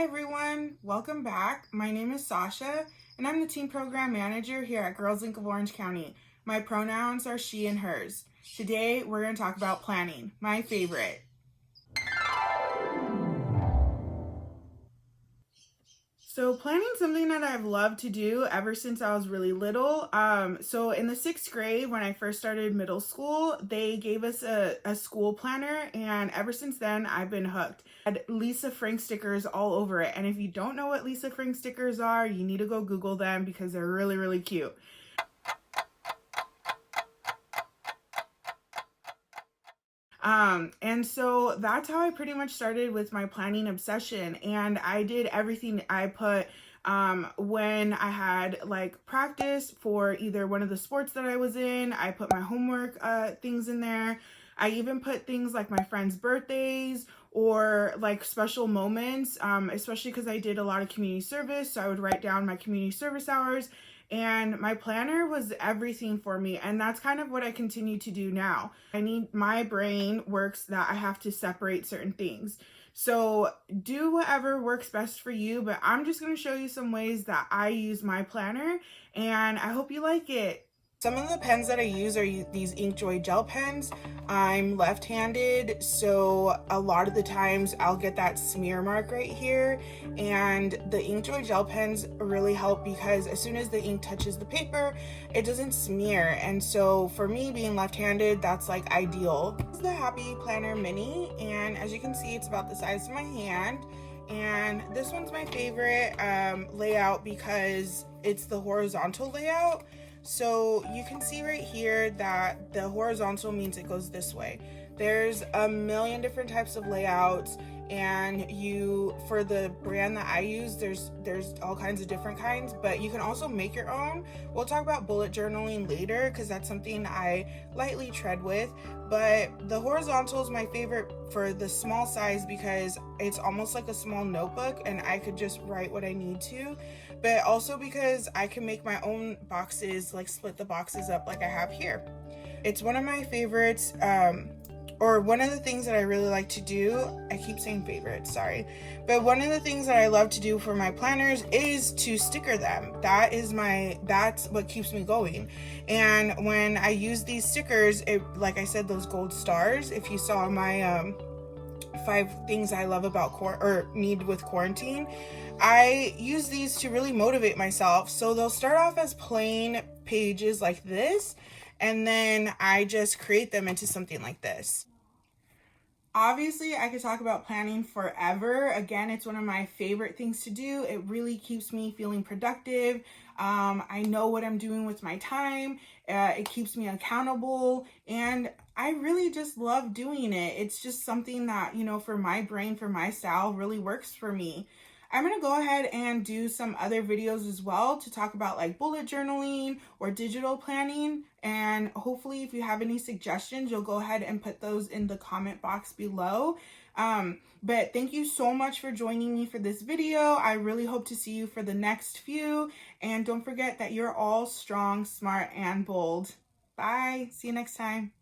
Hi everyone, welcome back. My name is Sasha and I'm the Team Program Manager here at Girls Inc. of Orange County. My pronouns are she and hers. Today we're going to talk about planning, my favorite. So planning is something that I've loved to do ever since I was really little. So in the 6th grade, when I first started middle school, they gave us a school planner, and ever since then, I've been hooked. I had Lisa Frank stickers all over it, and if you don't know what Lisa Frank stickers are, you need to go Google them because they're really, really cute. And so that's how I pretty much started with my planning obsession. And I did everything. I put when I had like practice for either one of the sports that I was in, I put my homework things in there. I even put things like my friends' birthdays or like special moments, especially because I did a lot of community service. So I would write down my community service hours, and my planner was everything for me, and that's kind of what I continue to do now. My brain works that I have to separate certain things. So do whatever works best for you, but I'm just going to show you some ways that I use my planner, and I hope you like it. Some of the pens that I use are these Inkjoy gel pens. I'm left-handed, so a lot of the times I'll get that smear mark right here, and the Inkjoy gel pens really help because as soon as the ink touches the paper, it doesn't smear, and so for me being left-handed, that's like ideal. This is the Happy Planner Mini, and as you can see, it's about the size of my hand. And this one's my favorite layout because it's the horizontal layout. So you can see right here that the horizontal means it goes this way. There's a million different types of layouts, and for the brand that I use, there's all kinds of different kinds, but you can also make your own. We'll talk about bullet journaling later because that's something I lightly tread with, but the horizontal is my favorite for the small size because it's almost like a small notebook and I could just write what I need to, but also because I can make my own boxes, like split the boxes up like I have here. It's one of my favorites, or one of the things that I really like to do. I keep saying favorites, sorry, but one of the things that I love to do for my planners is to sticker them. That's what keeps me going. And when I use these stickers, like I said, those gold stars, if you saw my 5 things I love about need with quarantine, I use these to really motivate myself. So they'll start off as plain pages like this, and then I just create them into something like this. Obviously, I could talk about planning forever. Again, it's one of my favorite things to do. It really keeps me feeling productive. I know what I'm doing with my time. It keeps me accountable, and I really just love doing it. It's just something that, for my brain, for my style, really works for me. I'm going to go ahead and do some other videos as well to talk about like bullet journaling or digital planning. And hopefully if you have any suggestions, you'll go ahead and put those in the comment box below. But thank you so much for joining me for this video. I really hope to see you for the next few. And don't forget that you're all strong, smart, and bold. Bye. See you next time.